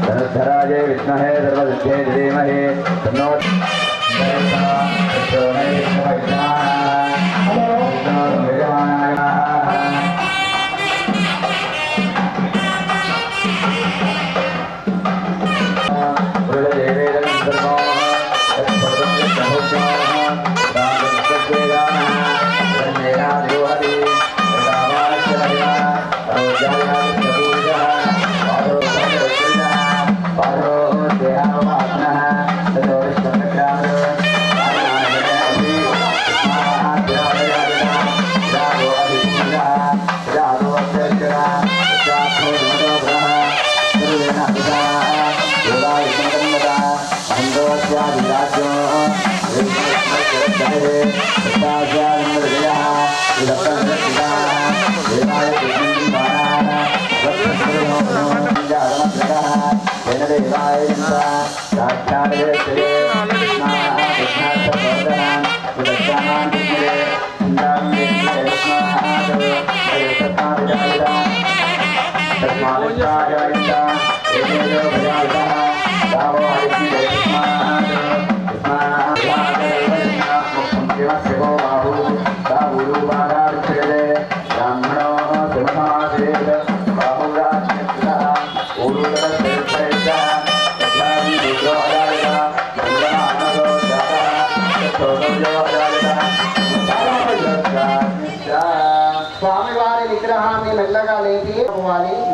धनुधराजे विद्महे सर्वसिद्धे धीमहि तन्नो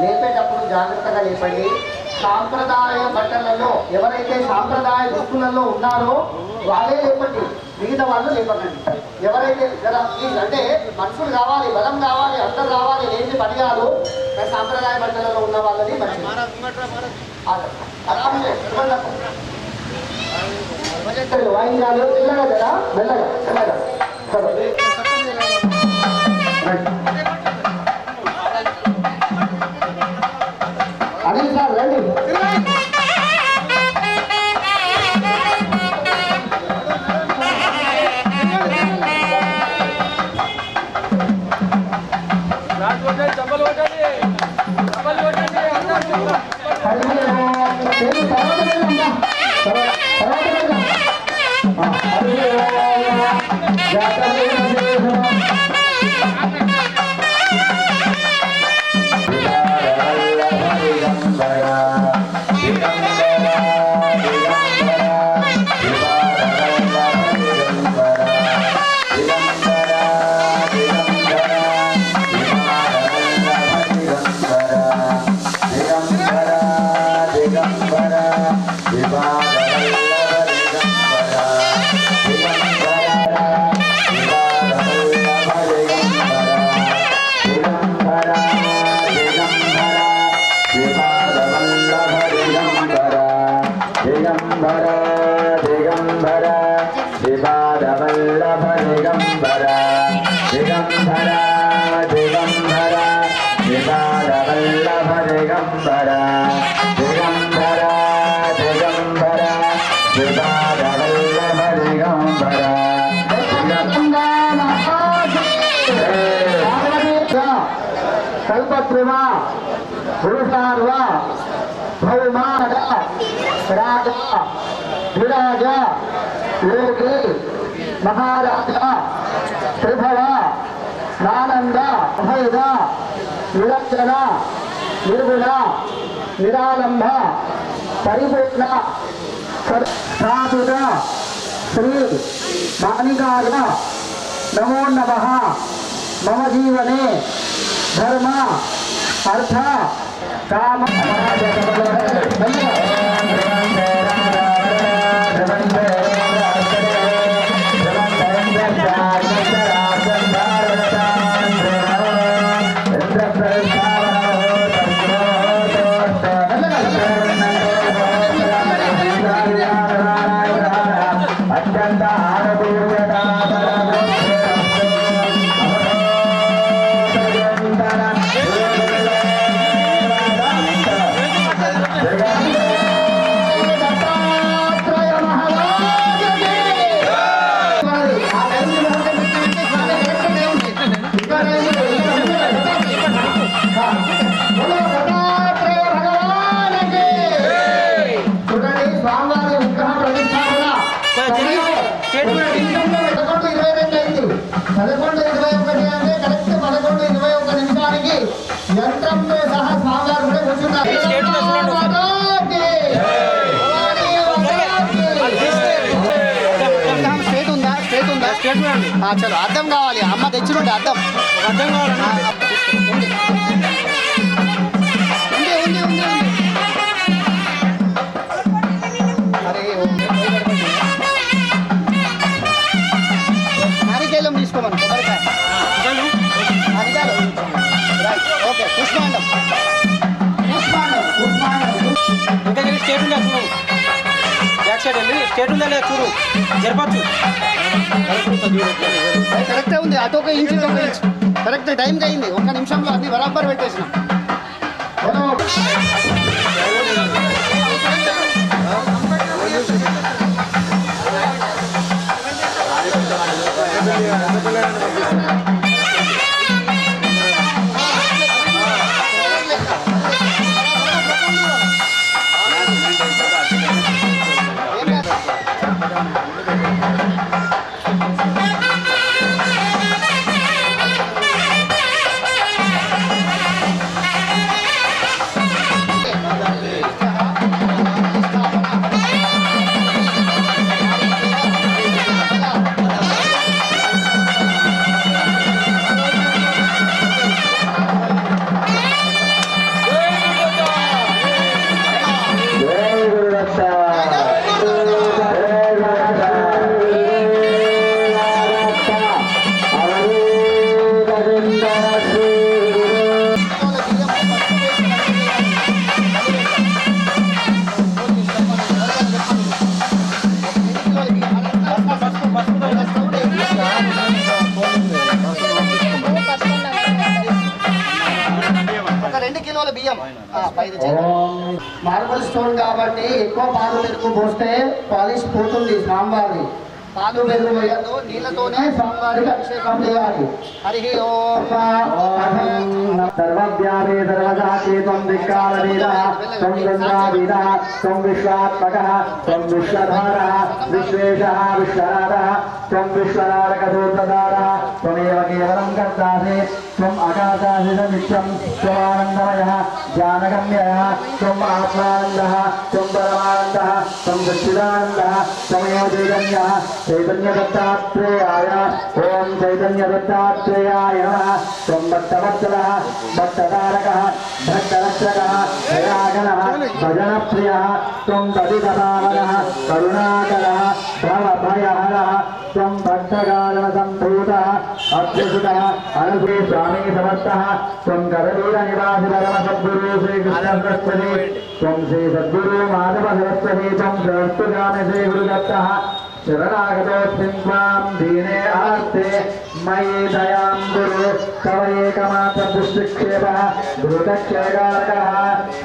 లేపేటప్పుడు జాగ్రత్తగా లేపండి. సాంప్రదాయ బట్టలలో ఎవరైతే సాంప్రదాయ దుస్తులలో ఉన్నారో వాళ్ళే లేపండి, మిగతా వాళ్ళు లేపకండి. ఎవరైతే అంటే మనుషులు కావాలి, బలం కావాలి, అందరు కావాలి, లేని పని కాదు. సాంప్రదాయ బట్టలలో ఉన్న వాళ్ళని వాయించాలి. మెల్లగా కదా, మెల్లగా మెల్లగా అనిల్ సార్ రండి. कल्पत्रिमा पुरुषार्वा भौमाद राजा विराज योगी महाराजा त्रिभव नानंद अभयद निरंजन निर्गुण निरालंब परिपूर्ण साधुद श्री मानिकाय नमो नमः मम जीवने धर्म अर्थ काम अत्यंत आनंद 11:21 అంటే కరెక్ట్ 11:21 నిమిషానికి యంత్రంతో సహా స్వామివారు కూడా కూర్చున్నారు. స్టేట్ ఉందా? స్టేట్ ఉందా? స్టేట్ చలో అర్థం కావాలి. అమ్మ తెచ్చినట్టు అర్థం అర్థం కావాలన్నా ఉంది ఉంది ఉంది ఉంది అరే నారికేలం తీసుకోమని కొబ్బరికాయ ఓకే పుష్పాండం ఇంకా స్టేట్ ఉందా చూడు, బ్యాక్ సైడ్ వెళ్ళి స్టేట్ ఉందా లేదా చూడు, జరపచ్చు. కరెక్టే ఉంది. అటు ఒక ఇంచు ఇటు ఒక ఇంచు కరెక్ట్ టైంకి అయింది. 1 నిమిషంలో అన్ని బరాబర్ పెట్టేసినాం. మార్బల్ స్టోన్ కాబట్టి ఎక్కువ పాలు పెరుగు పోస్తే పాలిష్ పోతుంది. స్వామివారి పాలు పెరుగు వేయద్దు, నీళ్ళతోనే స్వామివారికి అభిషేకం చేయాలి. హరి ఓం సర్వవ్యాపీ సర్వజాతీతం దిక్కాలవీర త్వం గంగావీర త్వం విశ్వాత్మకః త్వం విశ్వధారः విశ్వేశः విశ్వనాథः త్వం విశ్వనారకసూత్రధారः త్వమేవ కేవలం కర్తాసి త్వం ఆకాశాసి నిత్యం త్వమానందమయः జ్ఞానగమ్యः త్వం ఆత్మానందः త్వం పరమానందः త్వం సచ్చిదానందः త్వమేవ చైతన్యः చైతన్యదత్తాత్రేయాయ ఓం చైతన్యదత్తాత్రేయాయ నమః త్వం భక్తవత్సలः భక్తతారకः భక్తరక్షకः దయాగణः భజనప్రియः త్వం తదితపావనः కరుణాకరः భవభయహరः త్వం భక్తకారణసంభూతः అభ్యుసుతः అనుసే స్వామీ సమర్థः త్వం కరవీర నివాసి పరమసద్గురు శ్రీకృష్ణ సరస్వతి త్వం శ్రీ సద్గురు మాధవ సరస్వతి త్వం సరస్వగామి శ్రీ గురుదత్తः శరణాగతోస్మిన్ త్వాం దీనే ఆర్తే మయి దయాం గురు తవ ఏకమాత్ర దుష్టిక్షేపః ధృతక్షయకారకः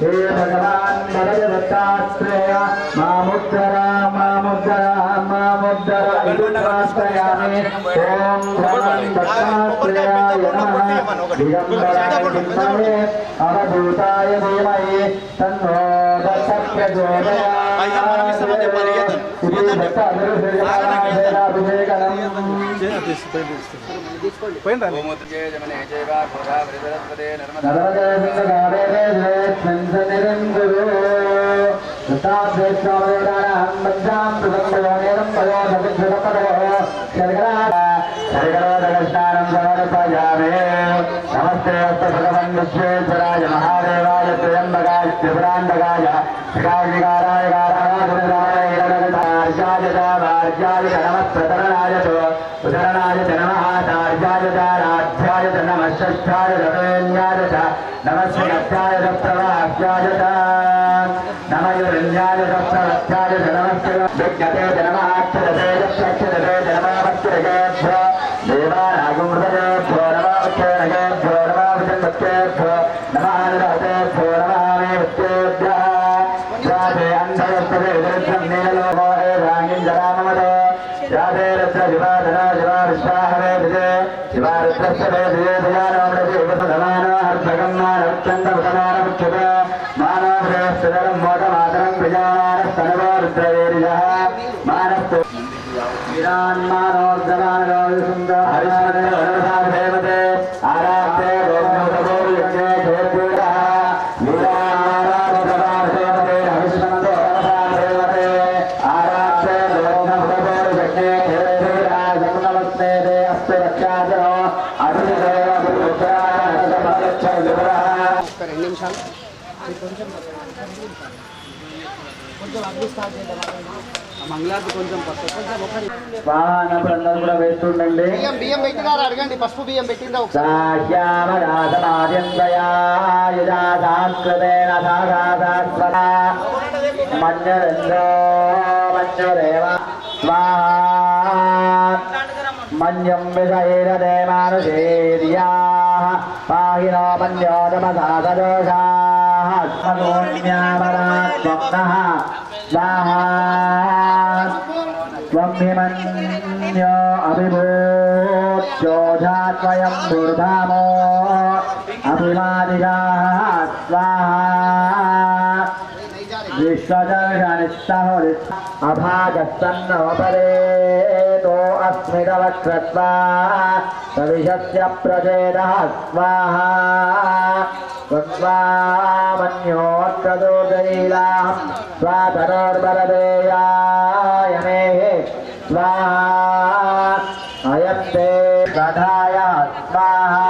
హే భగవాన్ వరద దత్తాత్రేయ మాముద్ధర మాముద్ధర మాముద్ధర ఇది ప్రార్థయామి. ఓం భగవాన్ దత్తాత్రేయాయ నమః దిగంబరాయ విద్మహే అవధూతాయ ధీమహి తన్నో దత్తః ప్రచోదయాత్. ఇది దత్త నమస్తే భగవన్ విశ్వేశ్వరాయ మహాదేవాయ త్రయంబకాయ త్రిపురాంతకాయ త్రికాగ్నికారాయ నమః ఉదరణాయ నమః తార్యాయ రాధ్యాయ నమః షష్ఠాయ రవేణ్యాయ నమస్కారాయ ప్రవాహ్యాయ నమయురణ్యాయ ప్రవత్యాయ నమస్తే విజ్ఞతే నమః అక్షరతే అక్షరతే నమః భక్తిరేభ్యో దేవానాగుమృతేభ్యో నమః భక్తేభ్యో నమః విజన్మత్యేభ్యో నమః నిరహతేభ్యో నమః మే విత్తేభ్యః జాతే అంధయస్తవే దరిద్రం నీలలోకో రాంగిం జరామమదో జాతే రత్ర వివాదనా శివా విశ్వాహవే విజే శివా రుద్రస్వే విజే దయానోమృతి ఉపసమానో హర్షగం మానవచ్చందవసమానముచ్యత మానవశ్రేయస్థిరం మోటమాతరం ప్రజామానస్తనవో రుద్రవేర్యః మానస్తో మంగళారతి కొంచెం కూడా వేస్తుండండి. బియ్యం పెట్టినారా అడగండి. పసుపు బియ్యం పెట్టిందా మన్యం విషైరదే మానుషేర్యా పాహినో మన్యోదమసాదోషాన్యామరాత్మః స్వాహా స్వమిమన్యో అభిభూత్యోధాత్వయం దుర్ధామో అభిమాదిషాః స్వాహా విశ్వదర్శనిస్తహురి అభాగస్తన్నోపరేతో అస్మిదవక్రత్వా సవిషస్య ప్రచేదః స్వాహా స్వామన్యోత్కదోదైలాం స్వాతరోర్బలదేయాయమే స్వాహా అయం తే కథాయ స్వాహా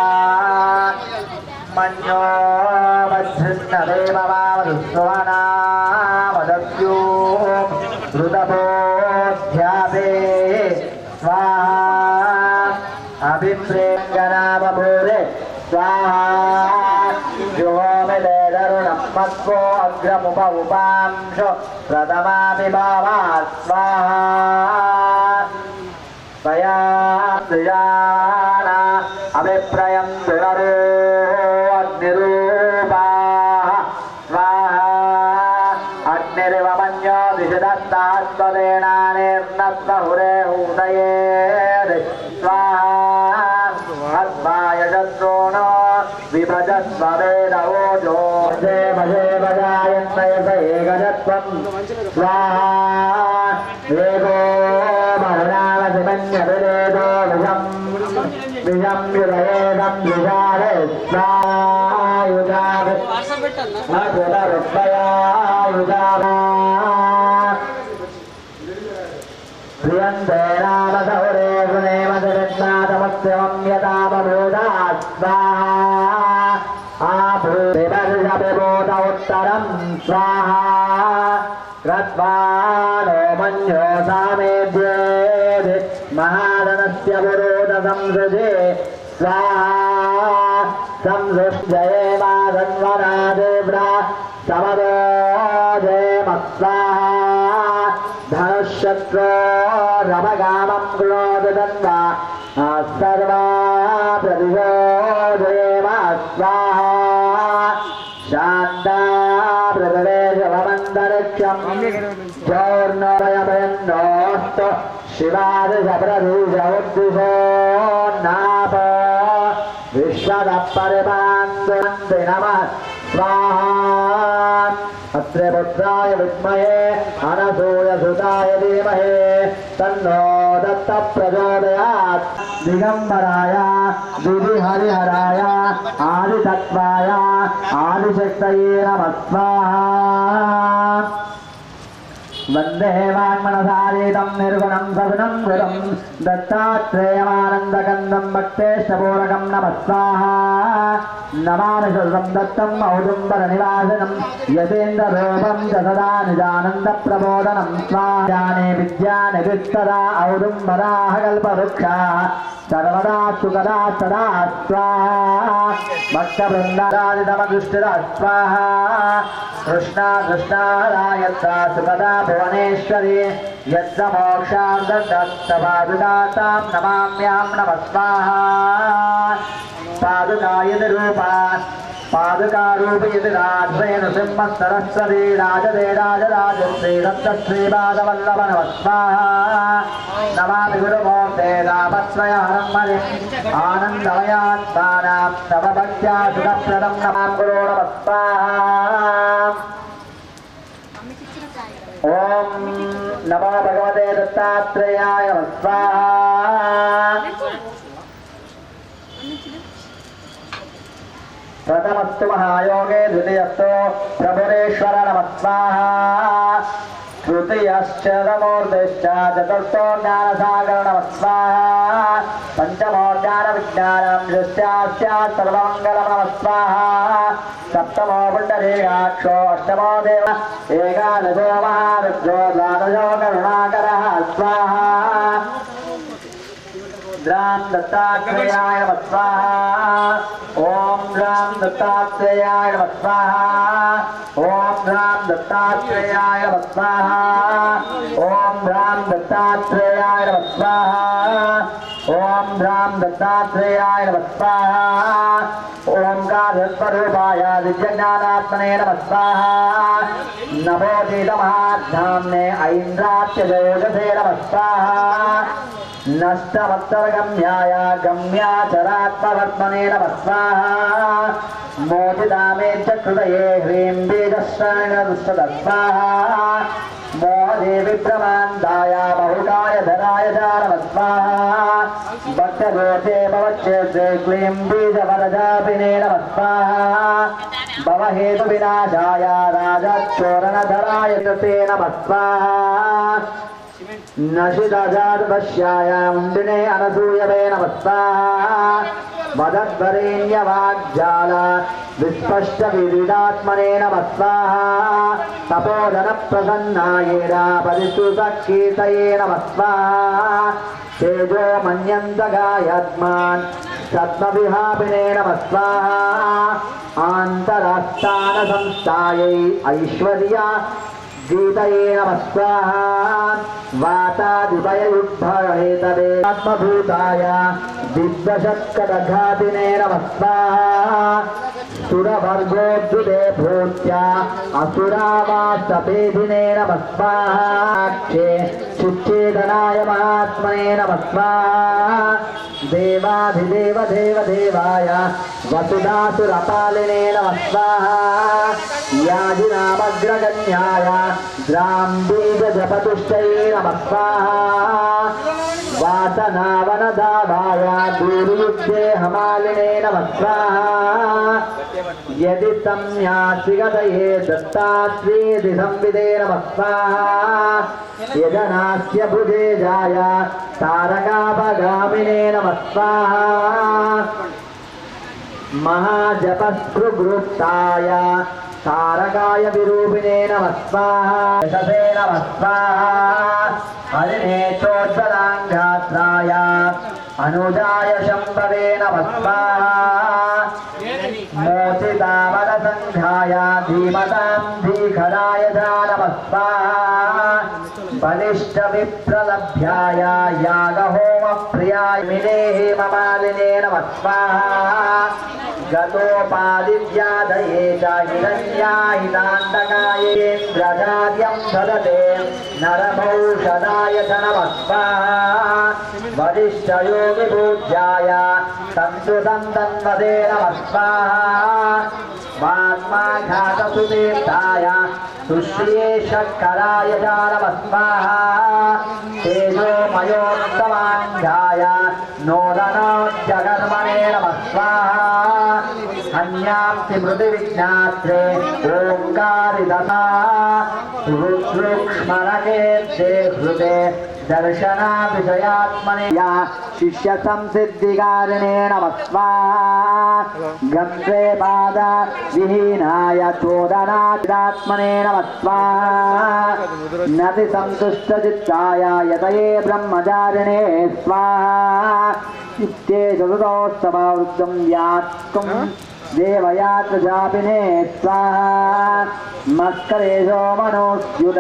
మన్యో మధ్యన్నదేవమావదుస్వనామదస్యో ధృతబోధ్యాపే స్వాహా అభిప్రేంగనామభూరే స్వాహా యువోమిదేదరుణమ్మస్వో అగ్రముప ఉపాంశో ప్రథమామి భావా స్వాహా తయా త్రియానా అభిప్రయం దురరో అగ్నిరూపాః స్వాహా అగ్నిరివమన్యో దిశదస్తాత్వదేనానిర్నస్వహురే హూదయేద్ స్వాహా అస్మాయ శత్రునో విభజస్వవేదవోజో దేవదేవజాయన్మయస ఏకజత్వం స్వాహా ఏకో మరణావసిమన్యభిరేదో విషం విషం యుదయేదం విషాదే స్వాయుధాభి మధురరుద్భయాయుధాభా ప్రియంతే నామ సౌరే గుణేమధురిత్నాథమస్యవం యథాపభూతా స్వాహా ఆభూతివర్షభిభూత ఉత్తరం స్వాహా క్రత్వానో మన్యో సామేధ్యేది మహాదనస్య పురోధ సంసృజే స్వాహా సంసృజ్యయేమాధన్వరాదేవ్రా సమదోజేమస్వాహా ధనుషత్రోరమగామం క్రోధన్వా సర్వా ప్రతిశోజయేమ స్వాహా శాంతా ప్రదేశమంతరిక్షం చౌర్ణోరయమయన్నోస్తు శివాదిశప్రదీశ ఉద్దిశో నాప విశ్వద పరిపాంతి నమః స్వాహా అత్రే పుత్రాయ విద్మహే అనసూయసుతాయ ధీమహే తన్నో దత్త ప్రచోదయాత్ దిగంబరాయ దివిహరిహరాయ ఆదితత్వాయ ఆదిశక్తయే నమః స్వాహా వందే వాङ्मनसारीतं निर्गुणं सगुणं गुरुं दत्तात्रेयमानन्दकन्दं भक्तेष्टपूरकं नमः स्वाहा नमामि सुरं दत्तं औदुम्बरनिवासिनं यतीन्द्ररूपं च सदा निजानन्दप्रबोधनं स्वाहाने विद्यानि वित्तदा औदुम्बराः कल्पवृक्षाः सर्वदा सुखदा सदा स्वाहा भक्तवृन्दादितमदुष्टिदा स्वाहा कृष्णा कृष्णारायत्रा सुखदा भुवनेश्वरी यत्र मोक्षार्दत्तपादुकातां नमाम्यां नमः स्वाहा पादुकायतिरूपा पादुकारूपयति राजेन सिंहसरस्वती राजदे राजराजश्री दत्तश्रीपादवल्लभ नमः स्वाहा नमामि गुरुमूर्ते रामस्वयहरं हरे आनन्दमयात्मानां तव भक्त्या सुखप्रदं नमां गुरो नमः स्वाहा ఓం నమో భగవతే దత్తాత్రేయాయ స్వాహా. ప్రథమస్తు మహాయోగే ద్వితీయస్తు ప్రభురేశ్వర నమః స్వాహా. తృతీయశ్చ నమోర్ధశ్చ చతుర్థో జ్ఞానసాగర నమః స్వాహా. పంచమో జ్ఞాన విజ్ఞానం షష్ఠ్యాశ్చ సర్వమంగళం నమః స్వాహా. సప్తమో పుండరీకాక్షో అష్టమో దేవ ఏకాదశో మహారుద్రో ద్వాదశో కరుణాకరః స్వాహా. ద్రాం దత్తాత్రేయాయ నమః స్వాహా. ఓం ద్రాం దత్తాత్రేయాయ నమః స్వాహా. ఓం ద్రాం దత్తాత్రేయాయ నమః స్వాహా. ఓం ద్రాం దత్తాత్రేయాయ నమః స్వాహా. ఓం ద్రాం దత్తాత్రేయాయ నమః స్వాహా. ఓంకారస్వరూపాయ దివ్యజ్ఞానాత్మనే నమః స్వాహా. నమో గీతమహాధ్యామ్నే ఐంద్రాత్యజోగసే నమః స్వాహా. నష్టవత్సరగమ్యాయ గమ్యాచరాత్మవర్త్మనే నమః స్వాహా. మోచితామే చక్షుదయే హ్రీం బీజశ్రేణుస్తద స్వాహా. మోహదేవి ప్రమాందాయ బహుకాయ ధరాయ చ నమః స్వాహా. భక్తగోచే భవచ్చేత్రే క్లీం బీజవరజాపినే నమః స్వాహా. భవహేతు వినాశాయ రాజచోరణధరాయ తే నమః స్వాహా. నశితజాతపశ్యాయ ముండినే అనసూయవే నమః స్వాహా. వదద్వరేణ్యవాగ్జాల విస్పష్ట విదిదాత్మనే నమః స్వాహా. తపోధన ప్రసన్నాయేరాపదిషు సకీర్తయే నమః స్వాహా. తేజో మన్యంతగాయత్మాన్ సత్మవిహాపినే నమః స్వాహా. ఆంతరాస్థాన సంస్థాయై ఐశ్వర్య గీతయే నమః స్వాహా. వాతాదిభయయుగ్భవేతవే ఆత్మభూతాయ దివ్యశక్కడఘాతినే నమః స్వాహా. సురవర్గోద్భుతే భూత్యా అసురావాస్తపేధినే నమః స్వాహా. చిచ్చేతనాయ మహాత్మనే నమః స్వాహా. దేవాధిదేవ దేవదేవాయ వసుధాసురపాలినే నమః స్వాహా. యాజినామగ్రగణ్యాయ ద్రాంబీజపతుష్టయే నమః స్వాహా. వాసనావనదావాయ దూర్యుద్ధే హమాలినే నమః స్వాహా. యది సంన్యాసిగతయే దత్తాత్రేతి సంవిదే నమః స్వాహా. యజనాస్య భుజేజాయ తారకాపగామినే నమః స్వాహా. మహాజపస్పృగృప్తాయ తారకాయ విరూపిణే నమః స్వాహా. యశసే నమః స్వాహా. హరినేత్రోజ్వలాంగాత్రాయ అనుజాయ శంభవే నమః స్వాహా. మోచితావరసంఘాయ ధీమతాం ధీఖరాయ చ నమః స్వాహా. బలిష్ట విప్రలభ్యాయ యాగహోమ ప్రియాయ మినేహి మమాలినే నమః స్వాహా. గతోపాదివ్యాదయే చ హిరణ్యాహితాంతకాయేంద్రజాద్యం దదతే నరభౌషదాయ చ నమః స్వాహా. వరిష్ఠయోగి పూజ్యాయ తంతుదం తన్వదే నమః స్వాహా. వాత్మాఘాతసుతీర్థాయ సుశ్రీషక్కరాయ చ నమః స్వాహా. తేజోమయోత్తమాంగాయ నోదనోజ్జగర్మణే నమః స్వాహా. హన్యాప్తి మృతి విజ్ఞాత్రే ఓంకారిదతా రుద్రుక్ష్మణకేత్తే హృదే దర్శనా విషయాత్మనే శిష్య సంసిద్ధికారిణే నమః స్వాహా. గంధే పాద విహీనాయ చోదనాత్మనే నమః స్వాహా. నది సంతుష్ట చిత్తాయ యతయే బ్రహ్మచారిణే స్వాహా. ఇత్తే చతుర్థోత్సవవృద్ధం వ్యాత్కం దేవయాత్రజాపినే స్వాహా. మస్కరేశో మనోస్యుత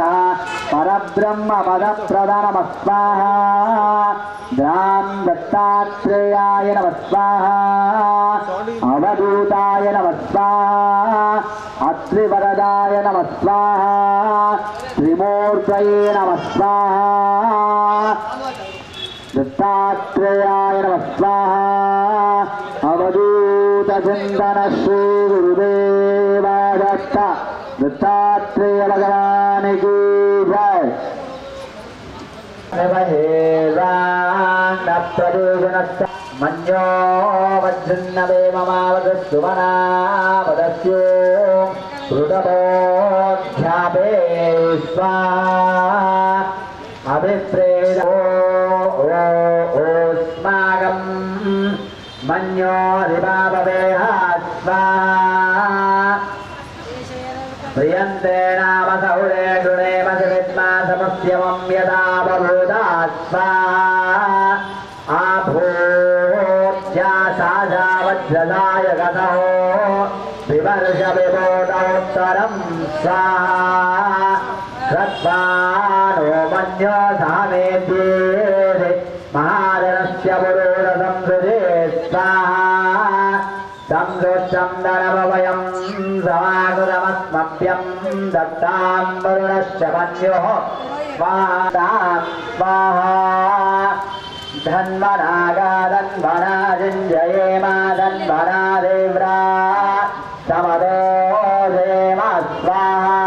పరబ్రహ్మ పదప్రద నమః స్వాహా. ద్రాం దత్తాత్రేయాయ నమః స్వాహా. అవధూతాయ నమః స్వాహా. అత్రివరదాయ నమః స్వాహా. త్రిమూర్తయే నమః స్వాహా. దత్తాత్రేయాయ నమః స్వాహా. అవధూత చింతన శ్రీ గురుదేవ దత్త దత్తాత్రేయ భగవానికి జై. मन्यो वज्रन्नवे ममावदस्तु मनावदस्यो हृदबोध्यापे स्वाहा अभिप्रेदो ओस्माकं मन्यो रिवापवेह स्वाहा प्रियन्ते नाम सौरे गुणेम विद्मा समस्यमं यदा बभूता स्वाहा आभूत्या साजा वज्रदाय गतः विवर्ष विभूतोत्तरं स्वाहा कृत्वानो मन्यो सामेद्ये महाजनस्य पुरोरसं सुजे स्वाहा संदोषं धनमवयं समाकृतमस्मभ्यं दत्तां वरुणश्च मन्योः स्वाहा स्वाहा धन्वनागाधन्वना जिञ्जयेमा धन्वना देव्रा समदो जयेम स्वाहा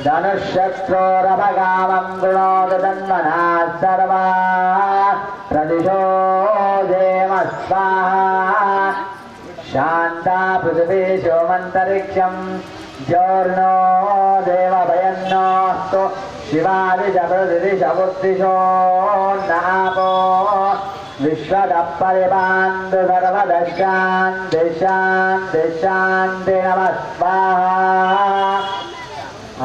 धनुष्यत्रोरपगामं गुणोद धन्वना सर्वा प्रदिशो जयेम स्वाहा शान्ता पृथिवी सोमन्तरिक्षं जोर्नो देवभयन्नोऽस्तु शिवादिशपृथिविशबुद्धिशो नापो विश्वतः परिपान्तु सर्वदशान्ति नमः स्वाहा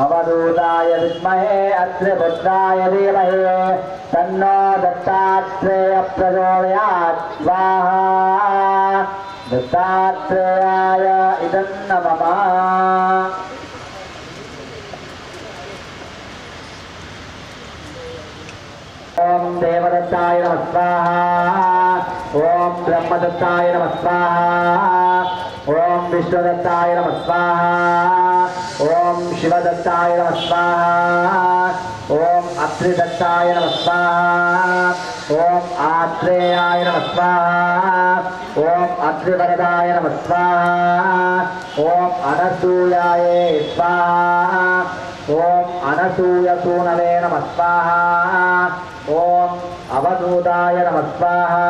अवधूताय विद्महे अत्रिपुत्राय धीमहि तन्नो दत्तात्रेयः प्रचोदयात् स्वाहा दत्तात्रेयाय इदं नमः ओम देवदत्ताय नमः स्वाहा ओम ब्रह्मदत्ताय नमः स्वाहा ओम विष्णुदत्ताय नमः स्वाहा ओम शिवदत्ताय नमः स्वाहा ओम अत्रिदत्ताय नमः स्वाहा ओम आत्रेयाय नमः स्वाहा ओम अत्रिवरदाय नमः स्वाहा ओम अनसूयाय स्वाहा ओम अनसूयसूनवे नमः स्वाहा ओम अवधूताय नमः स्वाहा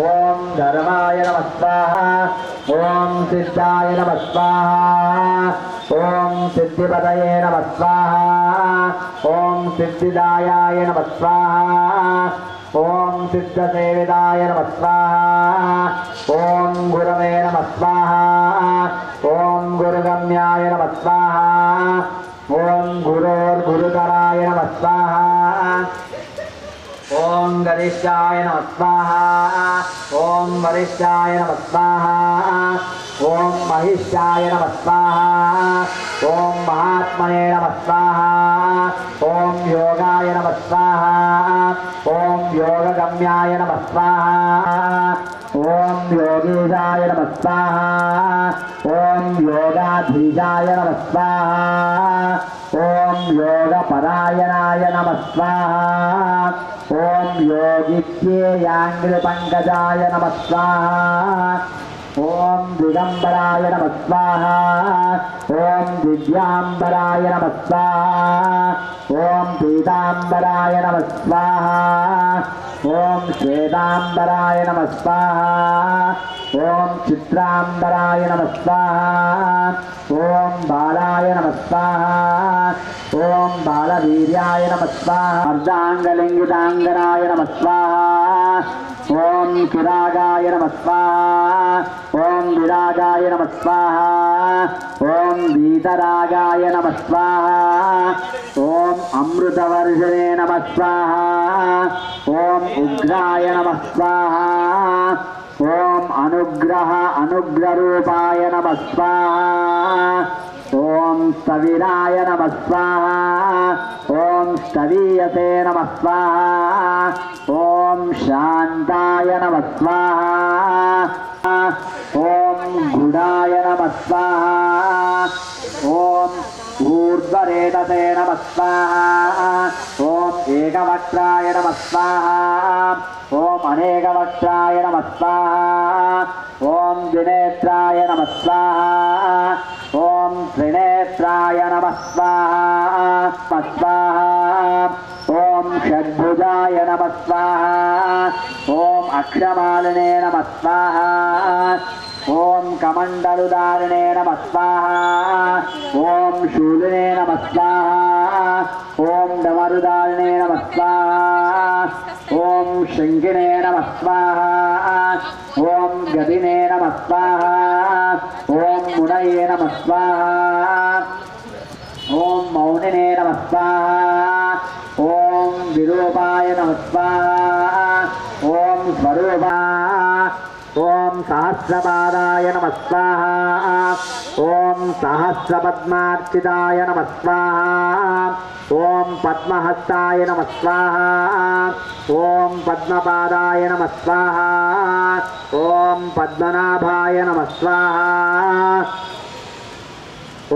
ओम धर्माय नमः स्वाहा ओम सिद्धाय नमः स्वाहा ओम सिद्धिपतये नमः स्वाहा ओम सिद्धिदायाय नमः स्वाहा ओम सिद्धसेविताय नमः स्वाहा ओम गुरवे नमः स्वाहा ओम गुरुगम्याय नमः स्वाहा ओम गुरोर्गुरुतराय नमः स्वाहा ओम गरिष्ठाय नमः स्वाहा ओम वरिष्ठाय नमः स्वाहा ओम महिष्ठाय नमः स्वाहा ओम महात्मने नमः स्वाहा ओम योगाय नमः स्वाहा ओम योगगम्याय नमः स्वाहा ओम योगीशाय नमः स्वाहा ओम योगाधीशाय नमः स्वाहा ओम योगपरायणाय नमः स्वाहा ओम योगित्येयाङ्घ्रिपङ्कजाय नमः स्वाहा ओम दिगंबराय नमः स्वाहा ओम दिव्यांबराय नमः स्वाहा ओम पीतांबराय नमः स्वाहा ओम श्वेतांबराय नमः स्वाहा ओम चित्रांबराय नमः स्वाहा ओम बालाय नमः स्वाहा ओम बालवीर्याय नमः स्वाहा अर्धांगलिंगितांगनाय नमः स्वाहा ओम किरागाय नमः स्वाहा ओम विरागाय नमः स्वाहा ओम वीतरागाय नमः स्वाहा ओम अमृतवर्षिणे नमः स्वाहा ओम उग्राय नमः स्वाहा ओम अनुग्रहरूपाय नमः स्वाहा ओम स्थविराय नमः स्वाहा ओम स्थवीयते नमः स्वाहा ओम शांताय नमः स्वाहा ओम गुडाय नमः स्वाहा ओम ऊर्ध्वरेतसे नमः स्वाहा ओम एकवक्त्राय नमः स्वाहा ओम अनेकवक्त्राय नमः स्वाहा ओम द्विनेत्राय नमः स्वाहा ओम त्रिनेत्राय नमः स्वाहा ఓం షడ్భుజాయ నమః స్వాహా ఓం అక్షమాలినే నమః స్వాహా ఓం కమండలుదారిణే నమః స్వాహా ఓం శూలినే నమః స్వాహా ఓం డమరుదారిణే నమః స్వాహా ఓం శంఖినే నమః స్వాహా ఓం గదినే నమః స్వాహా ఓం మునయే నమః స్వాహా ఓం మౌనినే నమః స్వాహా ఓం విరూపాయ నమః స్వాహా ఓం స్వరూపా ఓం సహస్రపాదాయ నమః స్వాహా ఓం సహస్రపద్మార్చితాయ నమః స్వాహా ఓం పద్మహస్తాయ నమః స్వాహా ఓం పద్మపాదాయ నమః స్వాహా ఓం పద్మనాభాయ నమః స్వాహా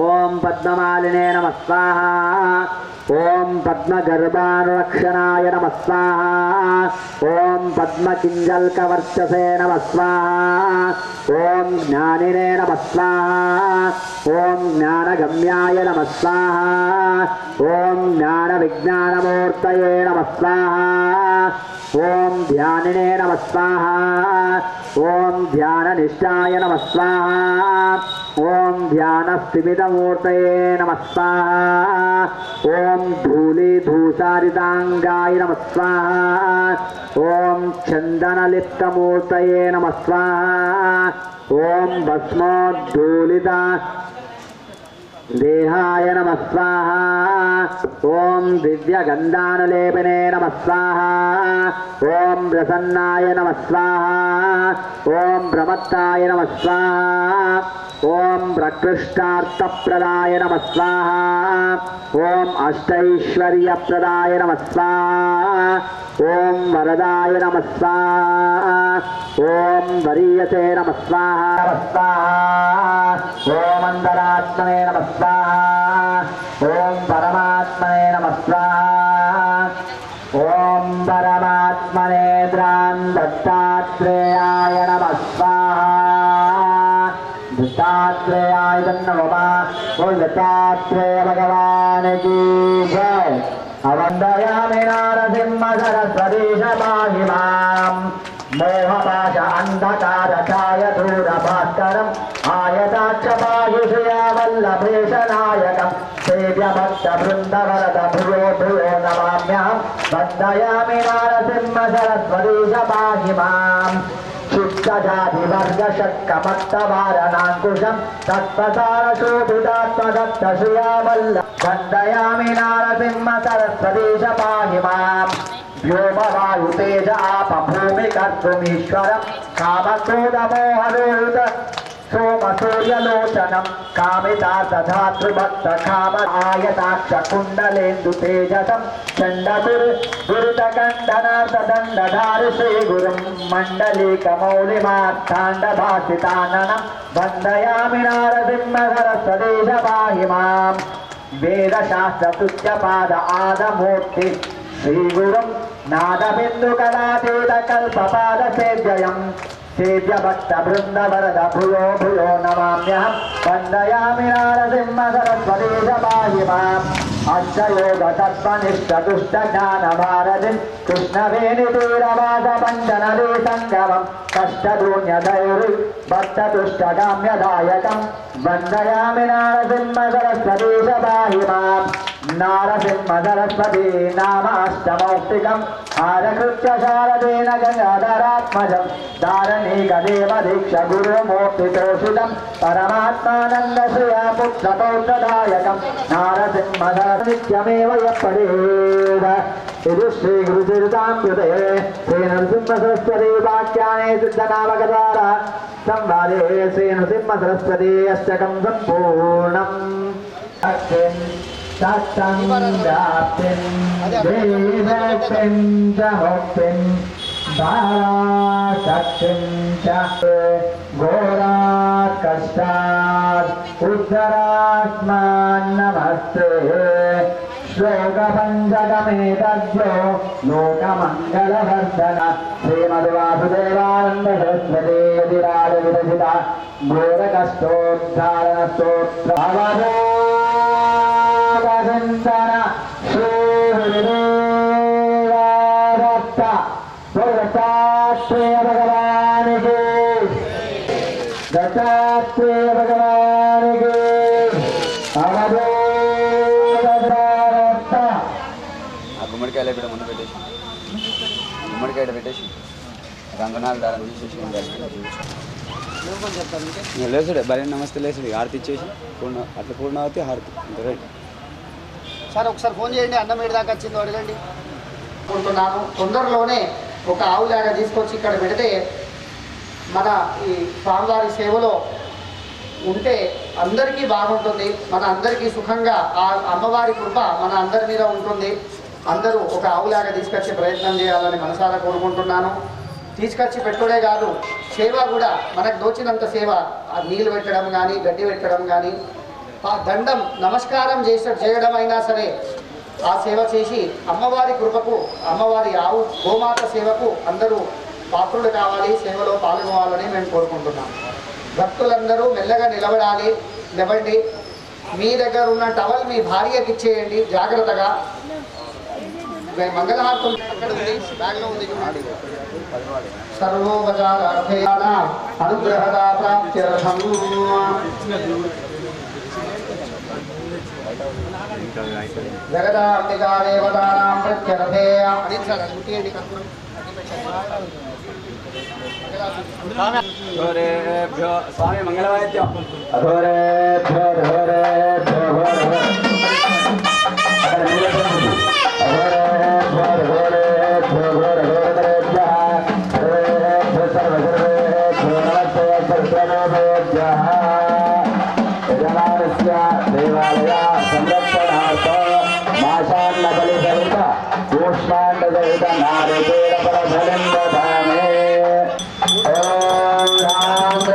ఓం పద్మమాలినే నమః స్వాహా ఓం పద్మగర్భానురక్షణాయ నమః స్వాహా ఓం పద్మకింజల్కవర్చసే నమః స్వాహా ఓం జ్ఞానినే నమః స్వాహా ఓం జ్ఞానగమ్యాయ నమః స్వాహా ఓం జ్ఞానవిజ్ఞానమూర్తయే నమః స్వాహా ఓం ధ్యానినే నమః స్వాహా ఓం ధ్యాననిష్టాయ నమః స్వాహా ఓం ధ్యానస్థిమితమూర్తయే నమః స్వాహా ఓం ధూళిధూసారితాంగాయ నమః స్వాహా ఓం చందనలిప్తమూర్తయే నమః స్వాహా ఓం భస్మోద్ధూళిత దేహాయ నమః స్వాహా ఓం దివ్యగంధానులేపనే నమః స్వాహా ఓం ప్రసన్నాయ నమః స్వాహా ఓం ప్రమత్తాయ నమః స్వాహా ఓం ప్రకృష్టార్థప్రదాయ నమః స్వాహా ఓం అష్టైశ్వర్యప్రదాయ నమః స్వాహా ఓం వరదాయ నమః స్వాహా ఓం వరీయసే నమః స్వాహా ఓం అంతరాత్మనే నమః స్వాహా ఓం పరమాత్మనే నమః స్వాహా ఓం పరమాత్మనే దత్తాత్రేయాయ నమః స్వాహా దత్తాత్రేయాయ నమః ఓం దత్తాత్రేయ భగవాన్ కీ జై అవందయామి నారసింహ సరస్వతీశ పాహి మాం మోహపాశ అంధకార ఛాయ దూరభాస్కరం ఆయతాక్ష పాహి శ్రియవల్లభేషనాయకం సేవ్య భక్త బృందవరద భూయో భూయో నమామ్యహం వందయామి నారసింహ సరస్వతీశ పాహి మాం శుద్ధజాతివర్గశక్కమత్తవారణాంకుశం తత్ప్రసారశోభితాత్మదత్తశ్రియావల్ల వందయామి నారసింహ సరస్వతీశ పాహి మాం వ్యోమవాయుతేజ ఆప భూమి కర్తుమీశ్వరం కామక్రోధమోహరోహిత సోమ సూర్యలోచనం కామితార్థధాతృభక్త కామ ఆయతాక్ష కుండలేందు తేజసం చండగురు దురితకండనార్థదండధారి శ్రీగురుం మండలీకమౌలిమార్థాండభాసితాననం వందయామి నారసింహ సరస్వతీశ పాహి మాం వేదశాస్త్రతుత్యపాద ఆదమూర్తి శ్రీగురుం నాదబిందుకళాతీత కల్పపాద సేవ్యయం సేవ్య భక్త బృందవరద భూయో భూయో నమామ్యహం వందయామి నారసింహ సరస్వతీశ పాహి మాం అష్టయోగ తత్వనిష్ట దుష్ట జ్ఞాన భారతి కృష్ణవేణి తీరవాద పంచనదీ సంగమం కష్టదూన్య ధైర్య భక్త దుష్టగామ్యదాయకం వందయామి నారసింహ సరస్వతీశ పాహి మాం నారసింహ సరస్వతీ నామ అష్టమౌక్తికం ఆరకృత్య శారదేన గంగాధరాత్మజం ధారణీకదేవ దీక్ష గురుమూర్తితోషితం పరమాత్మానంద శ్రియా పుత్రపౌత్రదాయకం నారసింహ నిత్యమేవ ఎప్పడేద ఇది శ్రీ గురుచరితామృతే శ్రీ నరసింహ సరస్వతీ వాక్యానే సిద్ధనామకదార సంవాదే శ్రీ నరసింహ సరస్వతీ అష్టకం సంపూర్ణం సత్సంగాప్తిం దేవత్తిం చ ముక్తిం శక్తిం చ ఘోరాత్ కష్టాత్ ఉద్ధరాత్మాన్ నమస్తే శ్లోకపంచకమేతద్యో లోకమంగళవర్ధన శ్రీమద్వాసుదేవానంద సరస్వతీ యతిరాజ విరచిత ఘోరకష్టోద్ధారణ స్తోత్ర అవబోధ చింతన శ్రీ दत्तात्रेय भगवान की दत्तात्रेय भगवान की గుమ్మడికాయలు ఇక్కడ ముందు పెట్టేసి గుమ్మడికాయ పెట్టేసి రంగనాథ దారం తీసేసి లేచుడే భలే నమస్తే లేచుడు హారతి ఇచ్చేసి అట్లా పూర్ణావతి హారతి అంతే రైట్. సార్ ఒకసారి ఫోన్ చేయండి, అన్నం ఏడు దాకా వచ్చిందో అడగండి అనుకుంటున్నాను. తొందరలోనే ఒక ఆవులాగా తీసుకొచ్చి ఇక్కడ పెడితే మన ఈ స్వామివారి సేవలో ఉంటే అందరికీ బాగుంటుంది, మన అందరికీ సుఖంగా ఆ అమ్మవారి కృప మన అందరి మీద ఉంటుంది. అందరూ ఒక ఆవులాగా తీసుకొచ్చే ప్రయత్నం చేయాలని మనసారా కోరుకుంటున్నాను. తీసుకొచ్చి పెట్టుడే కాదు, సేవ కూడా మనకు దోచినంత సేవ, నీళ్ళు పెట్టడం కానీ గడ్డి పెట్టడం కానీ దండం నమస్కారం చేయడం అయినా సరే ఆ సేవ చేసి అమ్మవారి కృపకు, అమ్మవారి ఆవు గోమాత సేవకు అందరూ పాత్రులు కావాలి, సేవలో పాల్గొనాలని మేము కోరుకుంటున్నాం. భక్తులందరూ మెల్లగా నిలవండి. మీ దగ్గర ఉన్న టవల్ మీ భార్యకి ఇచ్చేయండి జాగ్రత్తగా. మంగళహారతం అక్కడ ఉంది, బ్యాగ్లో ఉంది చూడండి. సర్వోపచారార్థేన అనుగ్రహదా ప్రాప్త్యర్థం జగదాంబికా దేవతానాం ప్రత్యర్థే అని చూడండి. స్వామి మంగళవాద్యం దేవాలయ సంరక్షణార్థ మాషాన్న బలి సహిత కూష్మాండ సహిత నారదేర పరఫలం దదామే. ఓం రామ్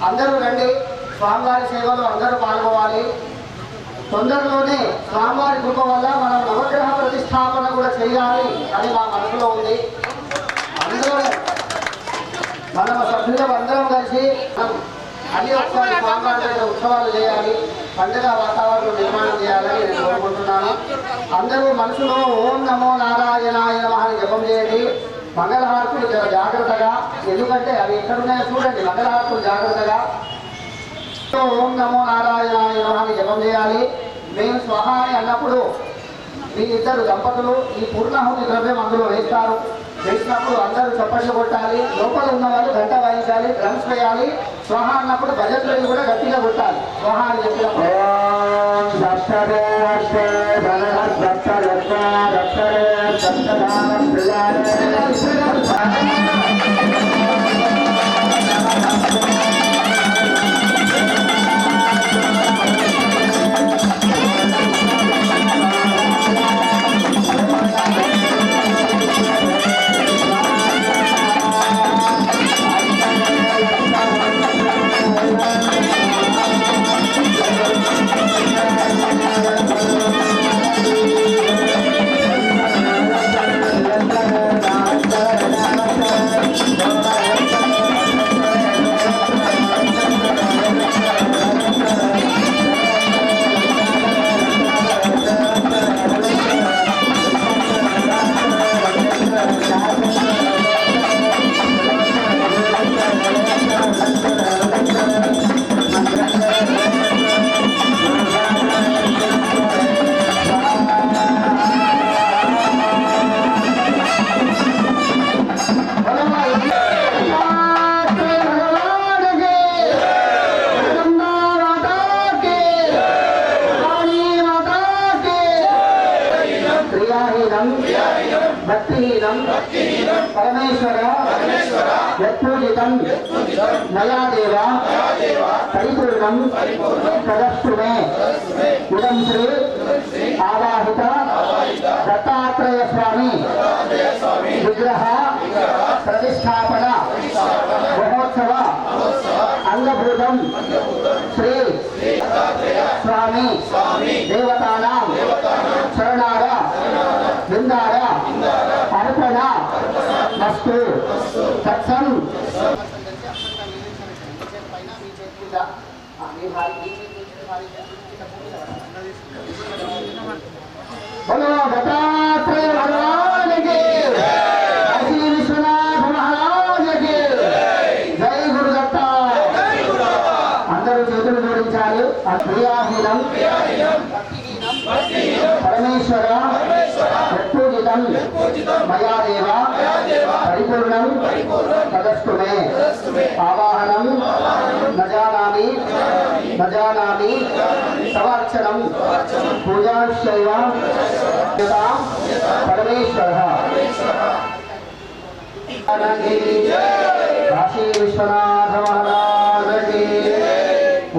అందరూ రండి, స్వామివారి సేవలో అందరూ పాల్గొవాలి. తొందరలోనే స్వామివారి కృప వల్ల మనం నవగ్రహ ప్రతిష్టాపన కూడా చేయాలి అని మా మనసులో ఉంది. అందరూ మన సభ్యులం అందరం కలిసి అన్ని ఒకసారి స్వామివారి దగ్గర ఉత్సవాలు చేయాలి, పండుగ వాతావరణం నిర్మాణం చేయాలని నేను కోరుకుంటున్నాను. అందరూ మనసులో ఓం నమో నారాయణాయ నమః అని జపం చేయండి. మంగళహారతులు జాగ్రత్తగా, ఎందుకంటే అవి ఎక్కడున్నాయో చూడండి. మంగళహారతులు జాగ్రత్తగా ఓం నమో నారాయణాయ నమః అని జపం చేయాలి. మేము స్వహ అని అన్నప్పుడు మీ ఇద్దరు దంపతులు ఈ పూర్ణాహుతి ద్రవ్యం అందులో వేస్తారు. వేసినప్పుడు అందరూ చప్పట్లు కొట్టాలి. లోపల ఉన్న వాళ్ళు గంట వాయించాలి, డ్రమ్స్ వేయాలి. స్వహ అన్నప్పుడు భజనలు కూడా గట్టిగా కొట్టాలి. స్వహ అని చెప్పినప్పుడు భక్తిహీనం పరమేశ్వర యత్పూజితం మయా దేవ పరిపూర్ణం తదస్తు మే. ఇదం శ్రీ ఆవాహిత దత్తాత్రేయ స్వామి విగ్రహ ప్రతిష్టాపన మహోత్సవ అంగభూతం శ్రీ స్వామి దేవతానాం శరణార బృందార అర్పణ మస్తు తత్సం. बोलो दत्तात्रेय भगवान की, काशी विश्वनाथ महाराज की जय गुरुदत्ता. అందరూ చేతులు జోడించాలి. క్రియాహీనం పరమేశ్వర యత్పూజితం మయా దేవ పరిపూర్ణం తదస్తు మే. ఆవాహనం నజానామి నజానామి సవార్చనం పూజాశ్చైవ పరమేశ్వర. కాశీ విశ్వనాథ మహారాజ్ की,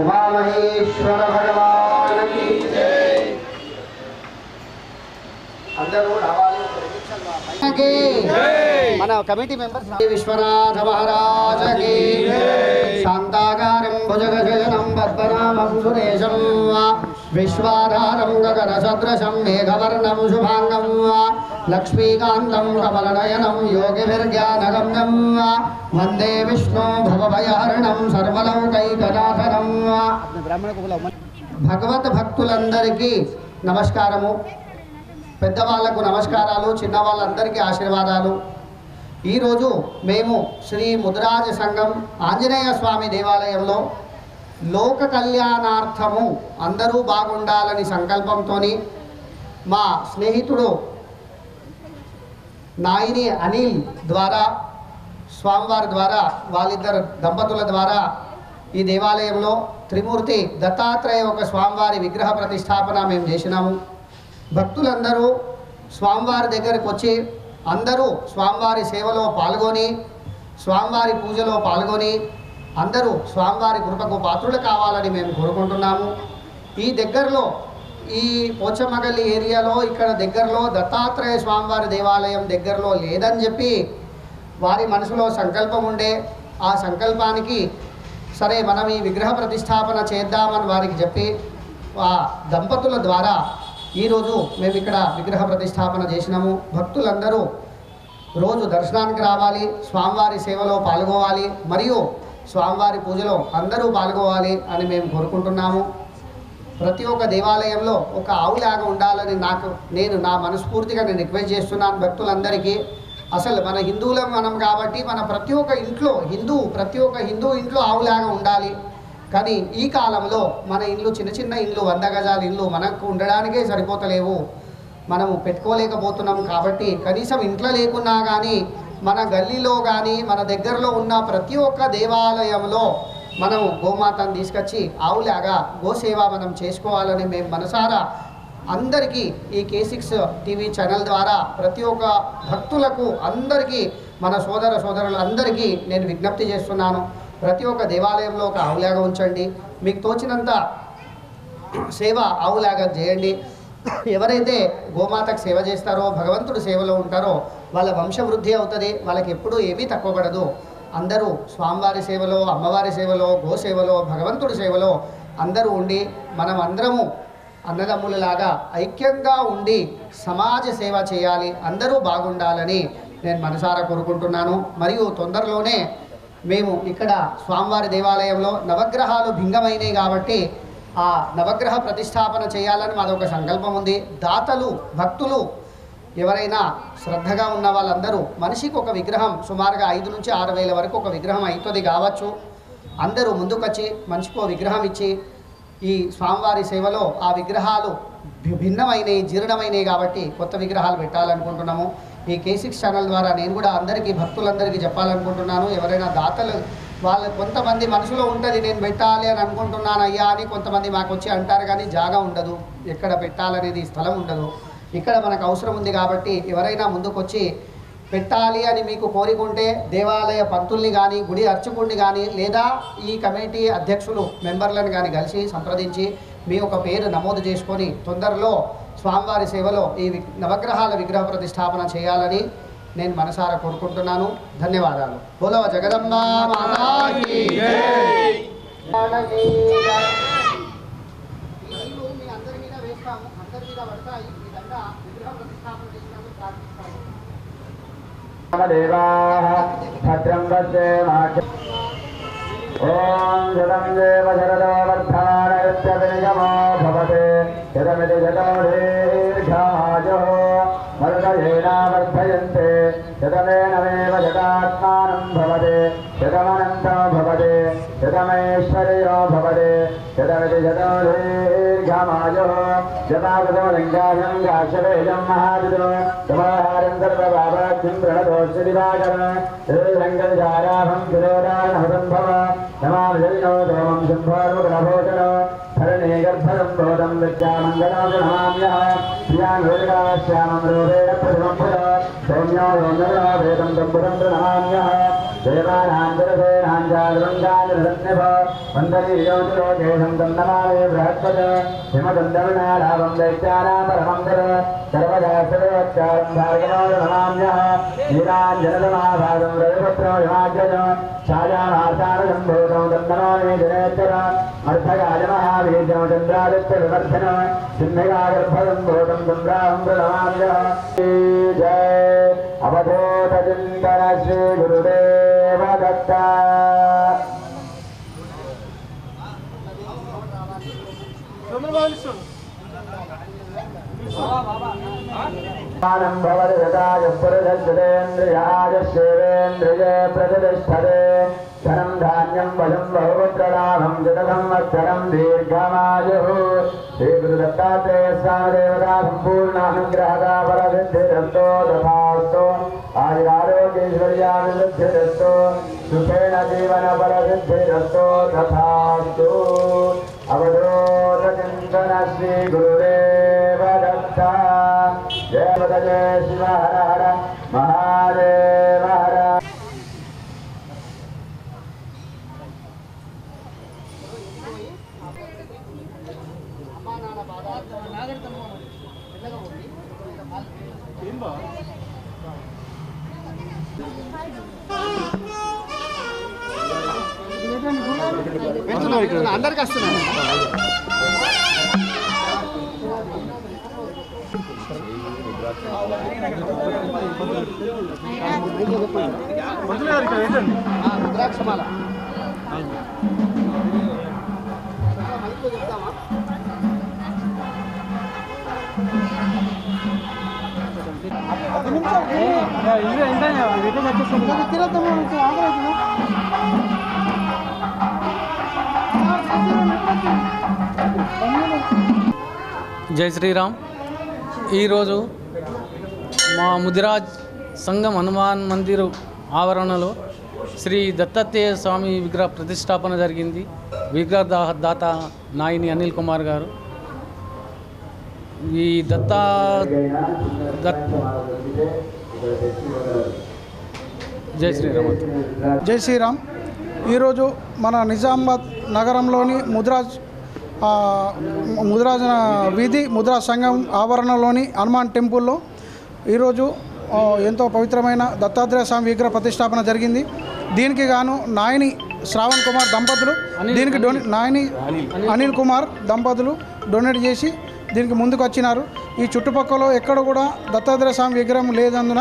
ఉమామహేశ్వర భగవాన్ की. అందరూ రావాలి. మన కమిటీ మెంబర్స్ విశ్వనాథ మహారాజ్ की. శాంతాకారం భుజగశయనం పద్మనాభం సురేశం విశ్వాధారం గగన సదృశం మేఘవర్ణం శుభాంగం లక్ష్మీకాంతం కమలనయనం యోగిభిర్జ్ఞానగమ్యం వందే విష్ణు భవభయహరణం సర్వలౌకైకనాథనం. భగవత్ భక్తులందరికీ నమస్కారము. పెద్దవాళ్లకు నమస్కారాలు, చిన్నవాళ్ళందరికీ ఆశీర్వాదాలు. ఈరోజు మేము శ్రీ ముద్రాజ సంఘం ఆంజనేయ స్వామి దేవాలయంలో లోక కళ్యాణార్థము అందరూ బాగుండాలని సంకల్పంతో మా స్నేహితుడు నాయిని అనిల్ ద్వారా, స్వామివారి ద్వారా, వాళ్ళిద్దరు దంపతుల ద్వారా ఈ దేవాలయంలో త్రిమూర్తి దత్తాత్రేయ ఒక స్వామివారి విగ్రహ ప్రతిష్టాపన మేము చేసినాము. భక్తులందరూ స్వామివారి దగ్గరికి వచ్చి అందరూ స్వామివారి సేవలో పాల్గొని, స్వామివారి పూజలో పాల్గొని అందరూ స్వామివారి కృపకు పాత్రులు కావాలని మేము కోరుకుంటున్నాము. ఈ దగ్గరలో ఈ పోచమ్మగల్లి ఏరియాలో ఇక్కడ దగ్గరలో దత్తాత్రేయ స్వామివారి దేవాలయం దగ్గరలో లేదని చెప్పి వారి మనసులో సంకల్పం ఉండే, ఆ సంకల్పానికి సరే మనం ఈ విగ్రహ ప్రతిష్టాపన చేద్దామని వారికి చెప్పి ఆ దంపతుల ద్వారా ఈరోజు మేము ఇక్కడ విగ్రహ ప్రతిష్టాపన చేసినాము. భక్తులందరూ రోజు దర్శనానికి రావాలి, స్వామివారి సేవలో పాల్గొవాలి, మరియు స్వామివారి పూజలో అందరూ పాల్గొవాలి అని మేము కోరుకుంటున్నాము. ప్రతి ఒక్క దేవాలయంలో ఒక ఆవులాగా ఉండాలని నేను నా మనస్ఫూర్తిగా రిక్వెస్ట్ చేస్తున్నాను భక్తులందరికీ. అసలు మన హిందువులం మనం కాబట్టి మన ప్రతి ఒక్క హిందూ ఇంట్లో ఆవులాగా ఉండాలి. కానీ ఈ కాలంలో మన ఇల్లు చిన్న ఇల్లు 100 గజాల ఇల్లు మనకు ఉండడానికే సరిపోతలేవు, మనము పెట్టుకోలేకపోతున్నాం. కాబట్టి కనీసం ఇంట్లో లేకున్నా కానీ మన గల్లీలో కానీ మన దగ్గరలో ఉన్న ప్రతి ఒక్క దేవాలయంలో మనం గోమాతను తీసుకొచ్చి ఆవులాగా గోసేవ మనం చేసుకోవాలని మేము మనసారా అందరికీ ఈ K6 టీవీ ఛానల్ ద్వారా ప్రతి ఒక్క భక్తులకు అందరికీ మన సోదరులందరికీ నేను విజ్ఞప్తి చేస్తున్నాను. ప్రతి ఒక్క దేవాలయంలో ఒక ఆవులాగా ఉంచండి, మీకు తోచినంత సేవ ఆవులాగా చేయండి. ఎవరైతే గోమాతకు సేవ చేస్తారో భగవంతుడు సేవలో ఉంటారో వాళ్ళ వంశవృద్ధి అవుతుంది, వాళ్ళకి ఎప్పుడూ ఏమీ తక్కువ పడదు. అందరూ స్వామివారి సేవలో, అమ్మవారి సేవలో, గోసేవలో, భగవంతుడి సేవలో అందరూ ఉండి మనం అందరము అన్నదమ్ములలాగా ఐక్యంగా ఉండి సమాజ సేవ చేయాలి, అందరూ బాగుండాలని నేను మనసారా కోరుకుంటున్నాను. మరియు తొందరలోనే మేము ఇక్కడ స్వామివారి దేవాలయంలో నవగ్రహాలు భింగమైనవి కాబట్టి ఆ నవగ్రహ ప్రతిష్టాపన చేయాలని మాదొక సంకల్పం ఉంది. దాతలు, భక్తులు ఎవరైనా శ్రద్ధగా ఉన్న వాళ్ళందరూ మనిషికి ఒక విగ్రహం సుమారుగా 5 నుంచి 6 వేల వరకు ఒక విగ్రహం అవుతుంది కావచ్చు. అందరూ ముందుకొచ్చి మనిషికి విగ్రహం ఇచ్చి ఈ స్వామివారి సేవలో ఆ విగ్రహాలు భిన్నమైనవి, జీర్ణమైనవి కాబట్టి కొత్త విగ్రహాలు పెట్టాలనుకుంటున్నాము. ఈ K6 ఛానల్ ద్వారా నేను కూడా అందరికీ భక్తులందరికీ చెప్పాలనుకుంటున్నాను. ఎవరైనా దాతలు వాళ్ళు కొంతమంది మనసులో ఉంటుంది నేను పెట్టాలి అని అనుకుంటున్నాను అయ్యా అని కొంతమంది మాకు వచ్చి అంటారు, కానీ జాగా ఉండదు, ఎక్కడ పెట్టాలనేది స్థలం ఉండదు. ఇక్కడ మనకు అవసరం ఉంది కాబట్టి ఎవరైనా ముందుకొచ్చి పెట్టాలి అని మీకు కోరికుంటే దేవాలయ పంతుల్ని కానీ, గుడి అర్చకుడిని కానీ, లేదా ఈ కమిటీ అధ్యక్షులు మెంబర్లను కానీ కలిసి సంప్రదించి మీ ఒక పేరు నమోదు చేసుకొని తొందరలో స్వామివారి సేవలో ఈ నవగ్రహాల విగ్రహ ప్రతిష్టాపన చేయాలని నేను మనసారా కోరుకుంటున్నాను. ధన్యవాదాలు. బోలో జగదంబా మాతాకి జై. మీ అందరి మీద వేస్తాము, అందరి మీద పడతాయి. ఈ విధంగా విగ్రహ ప్రతిష్టాపన చేసినప్పుడు ప్రార్థిస్తాము. భద్రం వద్దేమాచ ఓం జగం దేవ శరదో వర్ధానయత్యవినిగమో భవతే శతమితి శతం దీర్ఘమాయుః మరుదయేనావర్ధయంతే శతమేనమేవ శతాత్మానం భవతే శతమనంతం భవతే శతమైశ్వర్యో భవతే శతమితి శతం దీర్ఘమాయుః జపాకృతో లింగాయం గాశవేయం మహాదిదో సమాహారం సర్వపాపాఖ్యం ప్రణతోస్య దివాకర శ్రీరంగచారాభం శిరోదానహసంభవ నమామిజో సోమం శంభోర్ముఖనభోజన హరణే గర్భసంభోదం విద్యామంగళం నమామ్యః ప్రియాన్వేదాశ్యామం రూపేణ ప్రతిమంభుత సౌమ్యో సౌమ్యో వేదం సంపురం ప్రణమామ్యః దేవానాంతరసేనాంచారుంగానిరత్నభ వందనీయోతిలోకేశం తం నమామి బృహస్పత హిమదండవినాలాభం దైత్యానాం పరమం దర సర్వదాసర్వోచ్చారం భార్గవో నమామ్యః నీరాంజనసమాభాగం రవిపుత్రో హిమాగ్రజం ఛాయామార్తానసంభూతం తం నమామి జనేశ్వర అర్థగాయ మహావీర్యం చంద్రాదిత్య వివర్ధన సింహగాగర్భసంభూతం తం రాహం ప్రణమామ్యః జయ అవధూత చింతన శ్రీ గురుదేవ దత్త. భవతి సదాయ పురుషేంద్రియాయ శివేంద్రియే ప్రతిష్టతే ధనం ధాన్యం వశం బహుపుత్రలాభం జత సంవత్సరం దీర్ఘమాయుః. శ్రీ గురు దత్తాత్రేయ స్వామి దేవతా సంపూర్ణానుగ్రహదా ఫలసిద్ధిరస్తో తథాస్తు. ఆయురారోగ్యైశ్వర్యాభివృద్ధిరస్తో సుఖేణ జీవన ఫలసిద్ధిరస్తో తథాస్తు. అవధూత చింతన శ్రీ గురుదేవ దత్త. జయ జయ శివ హర హర మహాదేవ హర. పెడుతున్నా అందరికి వస్తున్నాను. రుద్రాక్షమాల జై శ్రీరామ్. ఈరోజు మా ముదిరాజ్ సంఘం హనుమాన్ మందిర్ ఆవరణలో శ్రీ దత్తాత్రేయ స్వామి విగ్రహ ప్రతిష్టాపన జరిగింది. విగ్రహ దాత నాయని అనిల్ కుమార్ గారు. ఈ జై శ్రీరామ్. జై శ్రీరామ్. ఈరోజు మన నిజామాబాద్ నగరంలోని ముదిరాజ్ వీధి ముద్రా సంఘం ఆవరణలోని హనుమాన్ టెంపుల్లో ఈరోజు ఎంతో పవిత్రమైన దత్తాత్రేయ స్వామి విగ్రహ ప్రతిష్టాపన జరిగింది. దీనికి గాను నాయని శ్రావణ్ కుమార్ దంపతులు దీనికి నాయని అనిల్ కుమార్ దంపతులు డొనేట్ చేసి దీనికి ముందుకు వచ్చినారు. ఈ చుట్టుపక్కల ఎక్కడ కూడా దత్తాత్రేయ స్వామి విగ్రహం లేనందున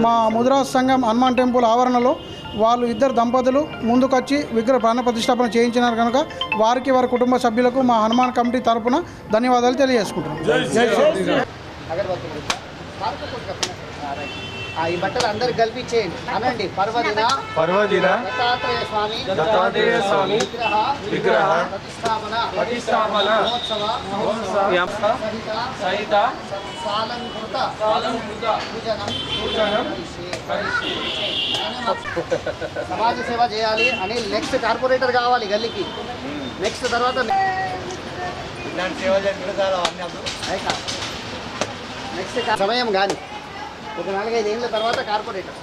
మా ముద్రాజ్ సంఘం హనుమాన్ టెంపుల్ ఆవరణలో వాళ్ళు ఇద్దరు దంపతులు ముందుకొచ్చి విగ్రహ ప్రాణ ప్రతిష్టాపన చేయించినారు కనుక వారికి వారి కుటుంబ సభ్యులకు మా హనుమాన్ కమిటీ తరఫున ధన్యవాదాలు తెలియజేసుకుంటున్నాం. ఈ బట్టలు అందరికి కల్పించేయండి అనండి. పర్వదిన దత్తాత్రేయ స్వామి విగ్రహ ప్రతిష్టాపన మహోత్సవ సహిత సాలంకృత పూజనం సమాజ సేవ చేయాలి అని నెక్స్ట్ కార్పొరేటర్ కావాలి గల్లీకి. నెక్స్ట్ తర్వాత నెక్స్ట్ సమయం కానీ ఒక 4-5 ఏళ్ళ తర్వాత కార్పొరేటర్